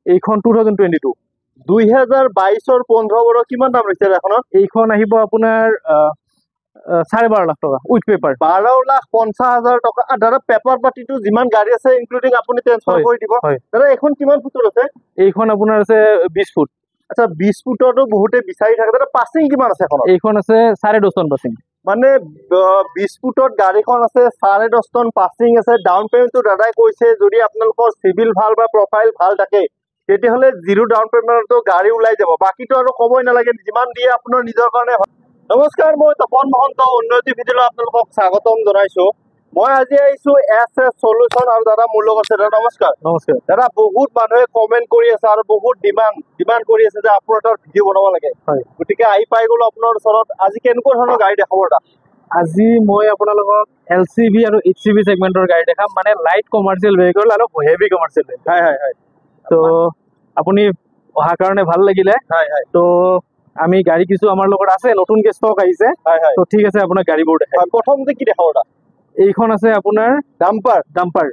এইখন 2022 2022 15 কিমান দাম লৈছে এখনৰ এইখন আহিব আপোনাৰ 12.5 লাখ টকা উইথ পেপাৰ 12,50,000 টকা দাদা পেপাৰ পাতিটো যিমান গাড়ী আছে ইনক্লুডিং আপুনি ট্ৰান্সফাৰ কৰি দিব দাদা এখন কিমান ফুটৰ আছে এইখন আপোনাৰ আছে 20 ফুট আচ্ছা 20 ফুটৰটো বহুতে বিচাৰি থাকে দাদা পাসিং কিমান আছে এখন এইখন আছে 10.5 টন পাসিং মানে 20 ফুটত গাড়ীখন আছে 10.5 টন পাসিং আছে ডাউন পেমেন্টটো দাদাই কৈছে যদি আপোনালোকৰ সিভিল ভাল বা প্ৰফাইল ভাল থাকে তেতিয়াহলে জিৰো ডাউন পেমেন্টটো গাড়ী ওলাই যাব বাকিটো আৰু কবই নালাগে যিমান দিয়ে আপোনাৰ নিজৰ কাৰণে নমস্কাৰ মই তপন মহন্ত উন্নতি ভিডিঅ'লৈ আপোনালোকক স্বাগতম জনাইছো মই আজি আহিছো এছ সলিউশন আৰু দাদা মোৰ লগত আছে দাদা নমস্কাৰ নমস্কাৰ দাদা বহুত মানুহে কমেন্ট কৰি আছে আৰু বহুত ডিমান্ড কৰি আছে যে আপোনাৰ এটা ভিডিঅ' বনাব লাগে হয় গতিকে আহি পাই গ'লো আপোনাৰ ওচৰত আজি কেনেকুৱা ধৰণৰ গাড়ী দেখাব দাদা আজি মই আপোনালোকক LCV আৰু HCV সেগমেন্টৰ গাড়ী দেখাম মানে লাইট কমাৰ্চিয়েল ভেহিকল আৰু হেভি কমাৰ্চিয়েল হয় হয় হয় তো আপুনি অহা কাৰণে ভাল লাগিলে হয় হয় তো আমি গাড়ী কিছু আমাৰ লগত আছে নতুনকে ষ্টক আহিছে হয় হয় তো ঠিক আছে আপোনাক গাড়ীবোৰ দেখাই প্ৰথমতে কি দেখাব দাদা এইখন আছে আপোনাৰ ডাম্পাৰ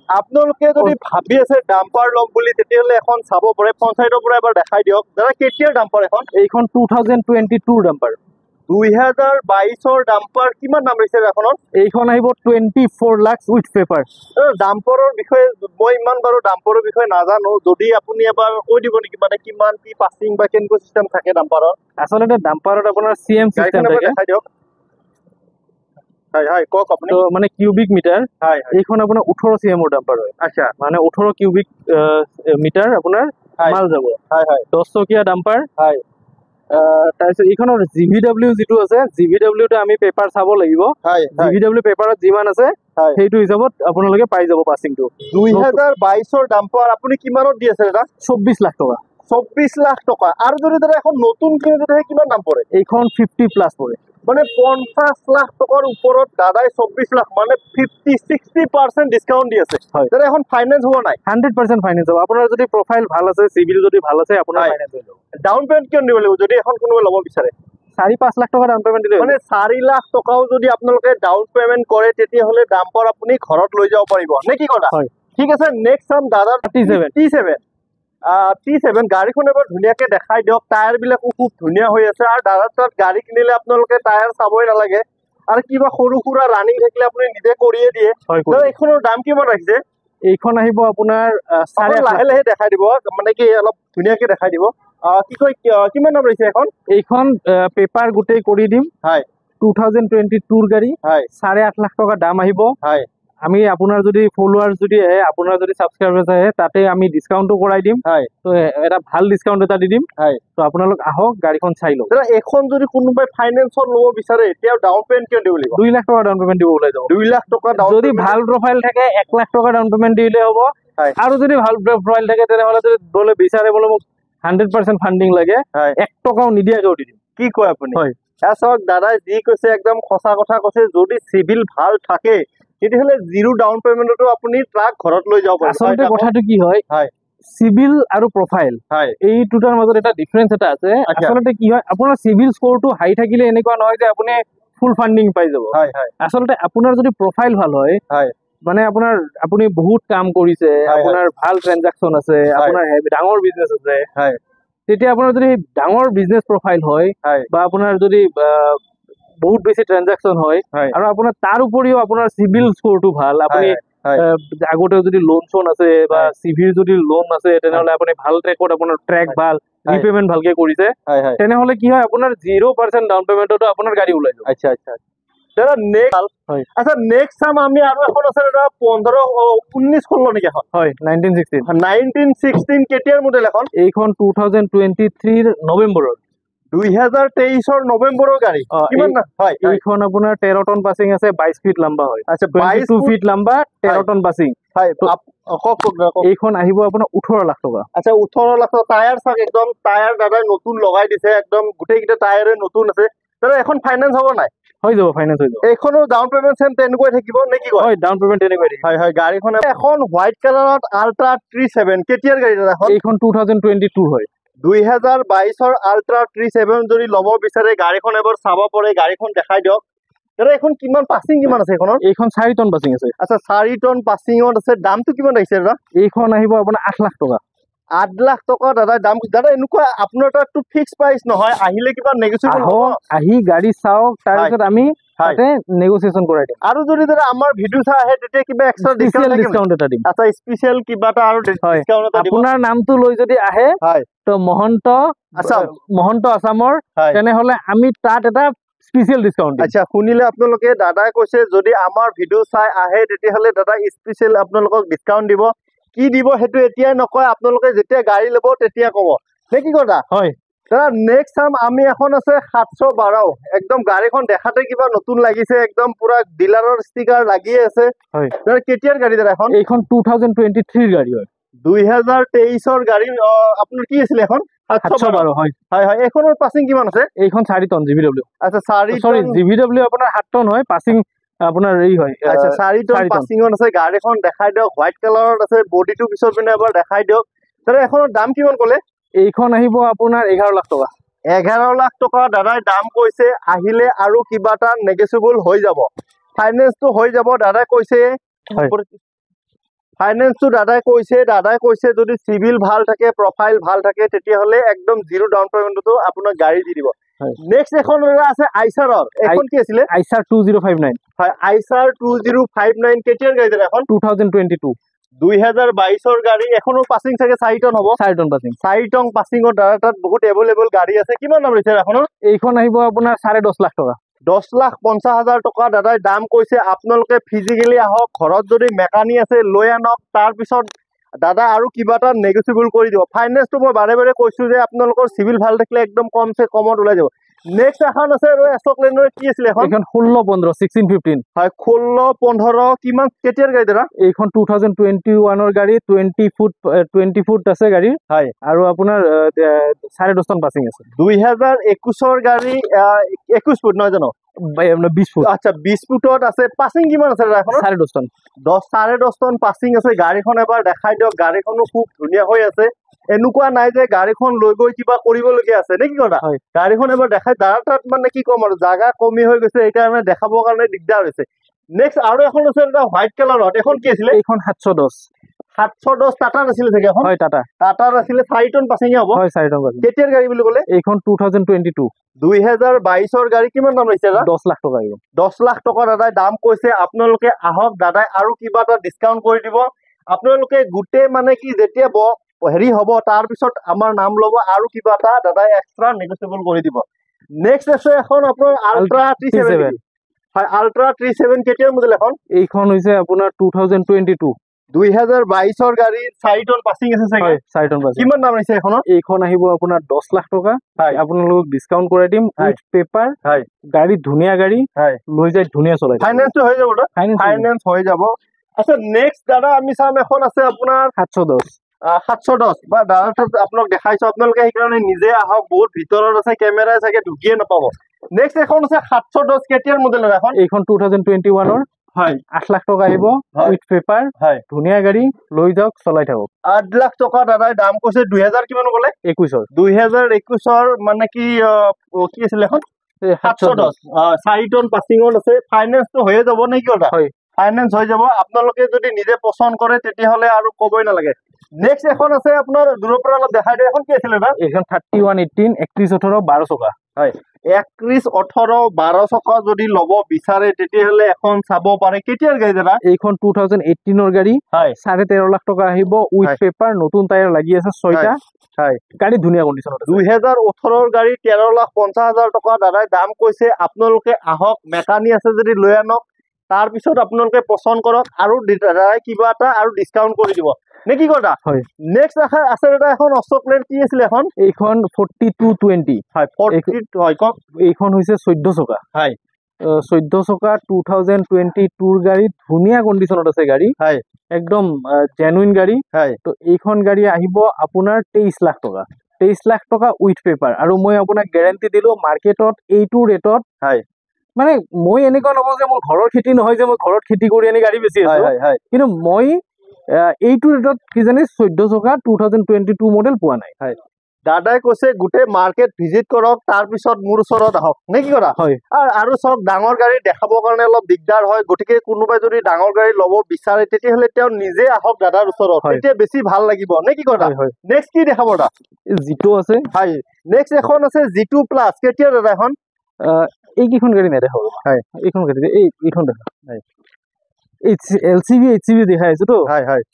আপোনালোকে যদি ভাবি আছে ডাম্পাৰ ল'ম বুলি তেতিয়াহলে এখন চাব পাৰে পঞ্চায়তৰ পৰা এবাৰ দেখাই দিয়ক দাদা কেতিয়াৰ ডাম্পাৰ এইখন 2022 ডাম্পাৰ 2022 ডাম্পাৰ কিমান দাম লৈছে এখনৰ এইখন আহিব 24 লাখ উইথ পেপাৰ ডাম্পাৰৰ বিষয়ে মই ইমান বাৰু ডাম্পাৰৰ বিষয়ে নাজানো যদি আপুনি এবাৰ কৈ দিব নেকি মানে কিমান কি পাসিং বা কেনেকুৱা সিস্টেম থাকে ডাম্পাৰৰ আচলতে ডাম্পাৰত আপোনাৰ CM সিস্টেম থাকে দেখাই দিয়ক হয় হয় কক আপুনি তো মানে কিউবিক মিটাৰ হয় এইখন আপোনাৰ 18 CM ৰ ডাম্পাৰ হয় আচ্ছা মানে 18 কিউবিক মিটাৰ আপোনাৰ মাল যাব হয় হয় 10 চকীয়া ডাম্পাৰ হয় তাৰপিছত এইখনৰ GVW যিটো আছে GVW টো আমি পেপাৰ চাব লাগিব GVW পেপাৰত যিমান আছে সেইটো হিচাপত আপোনালোকে পাই যাব পাসিংটো 2022 ডাম্পাৰ আপুনি কিমানত দি আছে দাদা 24 লাখ টকা 24 লাখ টকা আৰু যদি দাদা এখন নতুন কিনে যদি কিমান দাম পৰে এইখন 50 প্লাস পৰে মানে 50 লাখ টকাৰ ওপৰত দাদাই 24 লাখ মানে 50-60% ডিসকাউন্ট দি আছে দাদা এখন ফাইনান্স হ'ব নাই 100% ফাইনান্স হ'ব আপোনাৰ যদি প্ৰফাইল ভাল আছে সিভিল যদি ভাল আছে আপোনাৰ ফাইনান্স হৈ যাব ডাউন পেমেন্ট কিমান দিব লাগিব যদি এখন কোনোবাই ল'ব বিচাৰে 4-5 লাখ টকা ডাউন পেমেন্ট দিলে মানে 4 লাখ টকাও যদি আপোনালোকে ডাউন পেমেন্ট কৰে তেতিয়াহলে ডাম্পাৰ আপুনি ঘৰত লৈ যাব পাৰিব নে কি কথা হয় ঠিক আছে নেক্সট চাম দাদা T7 গাড়ীখন এবাৰ ধুনীয়াকে দেখাই দিয়ক টায়াৰ বিলাকো খুব ধুনীয়া হৈ আছে আৰু দাদাৰ তাত গাড়ী কিনিলে আপোনালোকে টায়াৰ চাবই নালাগে আৰু কিবা সৰু সুৰা ৰানিং থাকিলে আপুনি নিজে কৰিয়ে দিয়ে এইখনৰ দাম কিমান ৰাখিছে এইখন আহিব আপোনাৰ লাহে লাহে দেখাই দিব মানে কি অলপ ধুনীয়াকে দেখাই দিব কি কয় কিমান দাম ৰাখিছে এইখন পেপাৰ গোটেই কৰি দিম হয় 2022 ৰ গাড়ী 8.5 লাখ টকা দাম আহিব হয় আমি আপোনাৰ যদি ফলোৱাৰ্স যদি আহে আপোনাৰ যদি সাবস্ক্ৰাইবাৰ্স আহে তাতে আমি ডিসকাউন্টও কৰাই দিম তো এটা ভাল ডিসকাউন্ট এটা দি দিম তো আপোনালোক আহক গাড়ীখন চাই লওক দাদা এখন যদি কোনোবাই ফাইনান্সত ল'ব বিচাৰে এতিয়া ডাউন পেমেন্ট কিমান দিব লাগিব 2 লাখ টকা ডাউন পেমেন্ট দিব ওলাই যাব 2 লাখ টকা ডাউন যদি ভাল প্ৰফাইল থাকে 1 লাখ টকা ডাউন পেমেন্ট দিলে হ'ব আৰু যদি ভাল প্ৰফাইল থাকে তেনেহলে যদি দলে বিচাৰে বলে মোক 100% ফান্ডিং লাগে 1 টকাও নিদিয়াকেও দি দিম কি কয় আপুনি হয় চাওক দাদাই যি কৈছে একদম সঁচা কথা কৈছে যদি সিভিল ভাল থাকে তেতিয়াহলে জিৰো ডাউন পেমেন্টটো আপুনি ট্ৰাক ঘৰত লৈ যাব পাৰিব আচলতে কথাটো কি হয় সিভিল আৰু প্ৰফাইল এই দুটাৰ মাজত এটা ডিফাৰেন্স এটা আছে আচলতে কি হয় আপোনাৰ সিভিল স্কোৰটো হাই থাকিলে এনেকুৱা নহয় যে আপুনি ফুল ফান্ডিং পাই যাব আচলতে আপোনাৰ যদি প্ৰফাইল ভাল হয় মানে আপুনি বহুত কাম কৰিছে আপোনাৰ ভাল ট্ৰানজাকশন আছে আপোনাৰ ডাঙৰ বিজনেস আছে তেতিয়া আপোনাৰ যদি ডাঙৰ বিজনেস প্ৰফাইল হয় বা আপোনাৰ যদি বহুত বেছি ট্ৰানজাকশন হয় আৰু আপোনাৰ তাৰ উপৰিও আপোনাৰ সিভিল স্কোৰটো ভাল আপুনি আগতে যদি লোন চোন আছে বা সিভিল যদি লোন আছে তেনেহলে আপুনি ভাল ট্ৰেকত আপোনাৰ ট্ৰেক ভাল ৰিপেমেন্ট ভালকে কৰিছে তেনেহলে কি হয় আপোনাৰ 0% ডাউন পেমেন্টটো আপোনাৰ গাড়ী ওলাই যাব আচ্ছা আচ্ছা দাদা নেক্সট চাম আমি আৰু এখন আছে দাদা 15-19 নেকি এখন হয় 1916 কেতিয়াৰ মডেল এখন এইখন 2023 নৱেম্বৰৰ 2023 নৱেম্বৰৰ গাড়ী কিমান হয় এইখন আপোনাৰ 13 টন পাসিং আছে 22 ফিট লম্বা হয় আচ্ছা 22 ফিট লম্বা 13 টন পাসিং হয় এইখন আহিব আপোনাৰ 18 লাখ টকা আচ্ছা 18 লাখ টায়াৰ চাক একদম টায়াৰ দাদা নতুন লগাই দিছে একদম গোটেই কিটা টায়াৰে নতুন আছে দাদা এখন ফাইনান্স হ'ব নাই হৈ যাব ফাইনান্স হৈ যাব এইখনো ডাউন পেমেন্ট সেম তেনেকৈ থাকিব নেকি হয় ডাউন পেমেন্ট তেনেকৈ থাকিব হয় গাড়ীখন এখন হোৱাইট কালাৰত আল্ট্ৰা 37 কেতিয়াৰ গাড়ী দাদা এইখন 2022 হয় 2022 আল্ট্ৰা 37 যদি ল'ব বিচাৰে গাড়ীখন এবাৰ চাব পাৰে গাড়ীখন দেখাই দিয়ক দাদা এখন কিমান পাসিং কিমান আছে এখনৰ এইখন 4 টন পাসিং আছে আচ্ছা 4 টন পাসিংত আছে দামটো কিমান আহিছে দাদা এইখন আহিব আপোনাৰ 8 লাখ টকা 8 লাখ টকা দাদা দাম। দাদা এনেকুৱা আপোনাৰ তাতটো ফিক্স প্ৰাইচ নহয়, আহিলে কিবা নেগোচিয়েবল হ'ব? আহি গাড়ী চাওক, তাৰ পিছত আমি তাতে নেগোচিয়েচন কৰাই দিম। আৰু যদি দাদা আমাৰ ভিডিও চাই আহে তেতিয়া কিবা এক্সট্ৰা ডিসকাউন্ট এটা দিম। আচ্ছা, স্পেশাল কিবা এটা আৰু ডিসকাউন্ট এটা দিব। আপোনাৰ নামটো লৈ যদি আহে তো মহন্ত আসামৰ, তেনেহলে আমি তাত এটা স্পেশাল ডিসকাউন্ট দিম। আচ্ছা, শুনিলে আপোনালোকে, দাদাই কৈছে যদি আমাৰ ভিডিও চাই আহে তেতিয়াহলে দাদা স্পেশাল আপোনালোকক ডিসকাউন্ট দিব। কি দিব সেইটো এতিয়াই নকয়, আপোনালোকে যেতিয়া গাড়ী ল'ব তেতিয়া ক'ব, নে কি কথা? হয় দাদা নেক্সট চাম আমি এখন আছে 712, একদম গাড়ীখন দেখাতে কিবা নতুন লাগিছে, একদম পুৰা ডিলাৰৰ ষ্টিকাৰ লাগিয়ে আছে। হয় দাদা কেতিয়াৰ গাড়ী দাদা এখন? এইখন 2023 গাড়ী হয়, 2023ৰ গাড়ী। আপোনাৰ কি আছিল এখন? 712। হয় হয় হয়, এইখনৰ পাছিং কিমান আছে? এইখন 4 টন GVW। আচ্ছা, 4 সৰি GVW আপোনাৰ 7 টন হয়, পাছিং আপোনাৰ এই হয়। আচ্ছা, 4 টন পাছিংত আছে। গাড়ীখন দেখাই দিয়ক, হোৱাইট কালাৰত আছে, বডিটো পিছৰ পিনে এবাৰ দেখাই দিয়ক। দাদা এখনৰ দাম কিমান ক'লে? এইখন আহিব আপোনাৰ 11 লাখ টকা। 11 লাখ টকা দাদাই দাম কৈছে। আহিলে আৰু কিবা এটা নেগোচিয়েবল হৈ যাব, ফাইনেন্সটো হৈ যাব। দাদাই কৈছে ফাইনেন্সটো দাদাই কৈছে যদি চিভিল ভাল থাকে, প্ৰফাইল ভাল থাকে, তেতিয়াহ'লে একদম 0 ডাউন পেমেণ্টতো আপোনাক গাড়ী দি দিব। নেক্সট এখন আছে আইচাৰৰ, এখন কি আছিলে? আইচাৰ 2059। হয়, আইচাৰ 2059 কেতিয়াৰ গাড়ী দাদা এখন? 2022। 2022ৰ গাড়ী। এখনো পাছিং চাগে 4 টন হ'ব? 4 টন পাছিং। 4 টন পাছিঙৰ দাদা তাত বহুত এভেইলেবল গাড়ী আছে। কিমান দাম লৈছে এখনৰ? এইখন আহিব আপোনাৰ 10.5 লাখ টকা। 10,50,000 টকা দাদাই দাম কৈছে। আপোনালোকে ফিজিকেলি আহক, ঘৰত যদি মেকানিক আছে লৈ আনক, তাৰপিছত দাদা আৰু কিবা এটা নেগোচিয়েবল কৰি দিব। ফাইনেন্সটো মই বাৰে বাৰে কৈছো যে আপোনালোকৰ চিভিল ভাল থাকিলে একদম কমত ওলাই যাব। নেক্সট এখন আছে আৰু এছক লেনৰ, কি আছিলে এখন? এখন 16-15 16-15। হয়, 16-15 কিমান কেতিয়াৰ গাড়ী দাদা? এইখন 2021ৰ গাড়ী, 20 ফুট আছে গাড়ী। হয়, আৰু আপোনাৰ 10.5 টন পাছিং আছে। 2021ৰ গাড়ী, 21 ফুট নহয় জানো? 20 ফুট। আচ্ছা, 20 ফুটত আছে। পাছিং কিমান আছে দাদা এখন? 10.5 টন। 10.5 টন পাছিং আছে। গাড়ীখন এবাৰ দেখাই দিয়ক। গাড়ীখনো খুব ধুনীয়া হৈ আছে। এনেকুৱা নাই যে গাড়ীখন লৈ গৈ কিবা কৰিবলগীয়া আছে, নে কি কথা? গাড়ীখন এবাৰ দেখাই, দাদা তাত মানে কি ক'ম আৰু, জাগা কমি হৈ গৈছে, সেইকাৰণে দেখাবৰ কাৰণে দিগদাৰ হৈছে। নেক্সট আৰু এখন আছে এটা হোৱাইট কালাৰত, এখন কি আছিলে? এইখন 710। 710 টাটাৰ আছিলে চাগে এখন? হয়, টাটাৰ আছিলে। 4 টন পাছিঙে হ'ব? হয়, 4 টন পাছিং। কেতিয়াৰ গাড়ী বুলি ক'লে? এইখন 2022। 2022ৰ গাড়ী। কিমান দাম লৈছে দাদা? 10 লাখ টকা আহিব। 10 লাখ টকা দাদাই দাম কৈছে। আপোনালোকে আহক, দাদাই আৰু কিবা এটা ডিসকাউন্ট কৰি দিব। আপোনালোকে গোটেই মানে কি যেতিয়া হেৰি হ'ব, তাৰপিছত আমাৰ নাম ল'ব, আৰু কিবা এটা দাদাই এক্সট্ৰা নেগোচিয়েবল কৰি দিব। নেক্সট আছে এখন আপোনাৰ আল্ট্ৰা 370। হয়, আল্ট্ৰা 370 কেতিয়াৰ মডেল এখন? এইখন হৈছে আপোনাৰ 2022। 2022ৰ গাড়ী। 4 টন পাছিং আছে চাগে? 4 টন পাছিং। কিমান দাম আহিছে এখনৰ? এইখন আহিব আপোনাৰ 10 লাখ টকা। আপোনালোকক ডিসকাউন্ট কৰাই দিম, উইথ পেপাৰ। গাড়ী ধুনীয়া গাড়ী, লৈ যাই ধুনীয়া চলাই। ফাইনেন্সটো হৈ যাব? ফাইনেন্স হৈ যাব। আচ্ছা, নেক্সট দাদা আমি চাম এখন আছে আপোনাৰ 710। 710 বা দাদা আপোনাক দেখাইছো, আপোনালোকে সেইকাৰণে নিজে আহক। বহুত ভিতৰত আছে, কেমেৰাই চাগে ঢুকিয়ে নাপাব। নেক্সট এখন আছে 710 কেতিয়াৰ মডেলৰ এখন? এইখন 2021ৰ। হয়, 8 লাখ টকা আহিব, উইথ পেপাৰ। হয়, ধুনীয়া গাড়ী, লৈ যাওক, চলাই থাকক। 8 লাখ টকা দাদাই দাম কৈছে। 2000 কিমান ক'লে? 21ৰ। 2021ৰ মানে কি আছিলে এখন? 710। 4 টন পাছিঙত আছে। ফাইনেন্সটো হৈয়ে যাব নে কি কথা? হয়, ফাইনেন্স হৈ যাব। আপোনালোকে যদি নিজে পছন্দ কৰে তেতিয়াহ'লে আৰু ক'বই নালাগে। নেক্সট এখন আছে আপোনাৰ দূৰৰ পৰা অলপ দেখাই দিয়ক। এখন কি আছিলে দাদা? এইখন 3118 3118 12 চকা। হয়, 3118 12 চকা যদি ল'ব বিচাৰে তেতিয়াহ'লে এখন চাব পাৰে। কেতিয়াৰ গাড়ী দাদা? এইখন 2018ৰ গাড়ী। 13.5 লাখ টকা আহিব, উইথ পেপাৰ। নতুন টায়াৰ লাগি আছে 6টা। হয়, গাড়ী ধুনীয়া কণ্ডিশ্যনত আছে। 2018ৰ গাড়ী 13,50,000 টকা দাদাই দাম কৈছে। আপোনালোকে আহক, মেকানিক আছে যদি লৈ আনক, তাৰপিছত আপোনালোকে পছন্দ কৰক, আৰু দাদাই কিবা এটা আৰু ডিসকাউন্ট কৰি দিব, নে কি কথা? হয়। নেক্সট আছে দাদা এখন অশোক লেন, কি আছিলে এখন? এইখন 4220। হয়, 42 হয় কওক। এইখন হৈছে 14 চকা। হয়, 14 চকা 2022ৰ গাড়ী, ধুনীয়া কণ্ডিশ্যনত আছে গাড়ী। হয়, একদম জেনুইন গাড়ী। হয়, তো এইখন গাড়ী আহিব আপোনাৰ 23 লাখ টকা। 23 লাখ টকা উইথ পেপাৰ। আৰু মই আপোনাক গ্যাৰান্টি দিলো, মাৰ্কেটত এইটো ৰেটত। হয়, মানে মই এনেকুৱা নকওঁ যে মোৰ ঘৰৰ খেতি নহয়, যে মই ঘৰত খেতি কৰি আনি গাড়ী বেচি আছো। কিন্তু মই এইটো ৰেটত কিজানি 14 চকা 2022 মডেল পোৱা নাই। দাদাই কৈছে গোটেই মাৰ্কেট ভিজিট কৰক, তাৰপিছত মোৰ ওচৰত আহক নে কি কৰা হয় আৰু চব ডাঙৰ গাড়ী দেখাবৰ কাৰণে অলপ দিগদাৰ হয়, গতিকে কোনোবাই যদি ডাঙৰ গাড়ী ল'ব বিচাৰে তেতিয়াহ'লে তেওঁ নিজে আহক দাদাৰ ওচৰত, তেতিয়া বেছি ভাল লাগিব নে কি কৰা। নেক্সট কি দেখাব দা? জিটো আছে। হয়, নেক্সট এখন আছে জিটো প্লাছ। কেতিয়া দাদা এখন? এইকেইখন গাড়ী নেদেখাব। হয়, এইখন গাড়ী এইখন দেখা। হয়, LCV HCV দেখাই আছে তো। হয় হয়।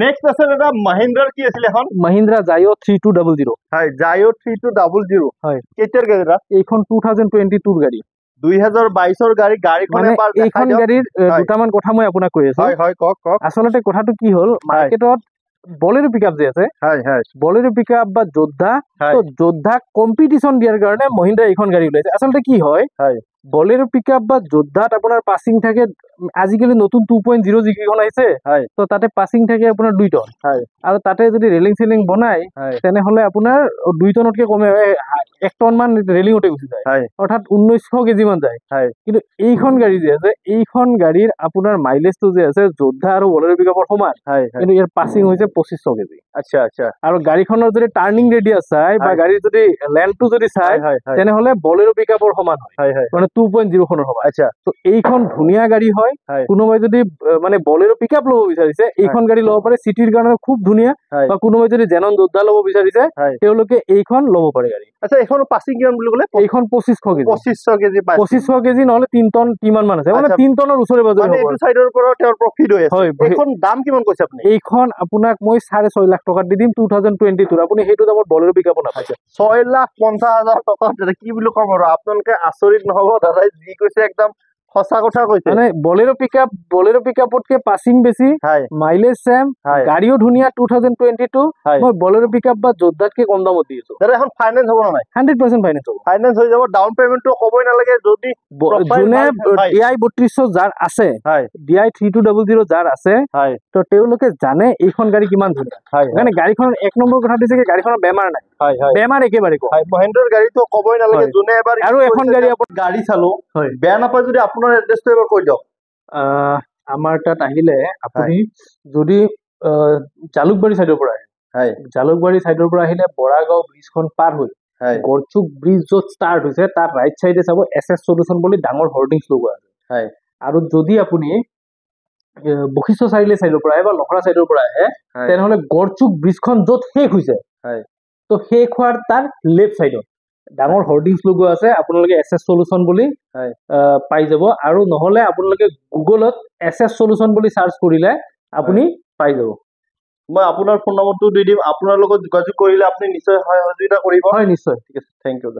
নেক্সট আছে দাদা মহিন্দ্ৰাৰ কি আছিল এখন? মহিন্দ্ৰা জাইও 3200। হয়, জাইও 3200। হয়, কেতিয়াৰ গাড়ী দাদা? এইখন 2022 গাড়ী। 2022 গাড়ী। গাড়ীখন এবাৰ দেখাই এইখন দিয়ক। গাড়ীৰ দুটামান কথা মই আপোনাক কৈ আছো। হয় হয়, কওক কওক। আচলতে কথাটো কি হ'ল, মাৰ্কেটত বলেৰো পিকআপ যে আছে, হয় হয়, বলেৰো পিকআপ বা যোদ্ধা, তো যোদ্ধাক কম্পিটিশন দিয়াৰ কাৰণে মহিন্দ্ৰা এইখন গাড়ী ওলাইছে। আচলতে কি হয়, বলেৰো পিকআপ বা যোদ্ধাত আপোনাৰ পাছিং থাকে, আজিকালি নতুন 2.0 যিকেইখন আহিছে, তো তাতে পাছিং থাকে আপোনাৰ 2 টন, আৰু তাতে যদি ৰেলিং চেলিং বনাই তেনেহলে আপোনাৰ 2 টনতকে কমে 1 টন মান ৰেলিং উঠে গুচি যায়, অৰ্থাৎ 1900 কেজি মান যায়। কিন্তু এইখন গাড়ী যে আছে, এইখন গাড়ীৰ আপোনাৰ মাইলেজটো যে আছে যোদ্ধা আৰু বলেৰো পিকআপৰ সমান, কিন্তু ইয়াৰ পাছিং হৈছে 2500 কেজি। আচ্ছা আচ্ছা। আৰু গাড়ীখনৰ যদি টাৰ্নিং ৰেডিয়াছ চাই বা গাড়ীৰ যদি লেন্থটো যদি চাই তেনেহলে বলেৰো পিকআপৰ সমান হয়, মানে 2.0 খনৰ সমান। আচ্ছা, তো এইখন ধুনীয়া গাড়ী হয়। কোনোবাই যদি মানে বলেৰো পিকআপ ল'ব বিচাৰিছে এইখন গাড়ী ল'ব পাৰে, চিটিৰ কাৰণে খুব ধুনীয়া। বা কোনোবাই যদি জেনন যোদ্ধা ল'ব বিচাৰিছে তেওঁলোকে এইখন ল'ব পাৰে গাড়ী। আচ্ছা, এইখন পাছিং কিমান বুলি ক'লে? এইখন 2500 কেজি। 2500 কেজি, 2500 কেজি নহলে 3 টন কিমান মান আছে, মানে 3 টনৰ ওচৰে পাজৰে হ'ব। এইটো সাইডৰ পৰা তেওঁৰ প্ৰফিট হৈ আছে। এইখন দাম কিমান কৈছে আপুনি? এইখন আপোনাক মই 6.5 লাখ টকাত দি দিম 2022। আপুনি সেইটো দামত বলেৰো পিকআপ নাপায়। 6,50,000 টকা কি বুলি ক'ম আৰু, আপোনালোকে আচৰিত নহব, দাদাই যি কৈছে একদম সঁচা কথা কৈছে। মানে বলেৰো পিকআপতকে পাছিং বেছি, মাইলেজ সেম, গাড়ীও ধুনীয়া 2022। মই বলেৰো পিকআপ বা যোদ্ধাতকে কম দামত দি আছো। দাদা এখন ফাইনেন্স হ'ব না নাই? 100% ফাইনেন্স হ'ব। ফাইনেন্স হৈ যাব। ডাউন পেমেন্টটো ক'বই নালাগে। যদি যোনে DI 3200 যাৰ আছে, DI 3200 যাৰ আছে, তো তেওঁলোকে জানে এইখন গাড়ী কিমান ধুনীয়া। মানে গাড়ীখনৰ 1 নম্বৰ কথা দিছে কি গাড়ীখনৰ বেমাৰ নাই, বেমাৰ একেবাৰে কম। মহিন্দ্ৰাৰ গাড়ীটো ক'বই নালাগে। যোনে এবাৰ আৰু এখন গাড়ী আপুনি গাড়ী চালো, বেয়া নাপায় যদি আপোনাৰ এড্ৰেছটো এবাৰ কৈ দিয়ক। আমাৰ তাত আহিলে আপুনি যদি জালুকবাৰী সাইডৰ পৰা আহে, জালুকবাৰী সাইডৰ পৰা আহিলে বৰাগাঁও ব্ৰিজখন পাৰ হৈ গড়চুক ব্ৰিজ য'ত ষ্টাৰ্ট হৈছে তাৰ ৰাইট সাইডে চাব SS সলিউশন বুলি ডাঙৰ হোৰ্ডিংছ লগোৱা আছে। আৰু যদি আপুনি বশিষ্ঠ চাৰিআলি সাইডৰ পৰা আহে বা লখৰা সাইডৰ পৰা আহে তেনেহলে গড়চুক ব্ৰিজখন য'ত শেষ হৈছে, তো শেষ হোৱাৰ তাৰ লেফ্ট সাইডত ডাঙৰ হোৰ্ডিংছ লগোৱা আছে, আপোনালোকে SS সলিউশন বুলি পাই যাব। আৰু নহলে আপোনালোকে গুগলত SS সলিউশন বুলি সাৰ্চ কৰিলে আপুনি পাই যাব। মই আপোনাৰ ফোন নম্বৰটো দি দিম, আপোনাৰ লগত যোগাযোগ কৰিলে আপুনি নিশ্চয় সহযোগিতা কৰিব। হয় নিশ্চয়, ঠিক আছে, থেংক ইউ।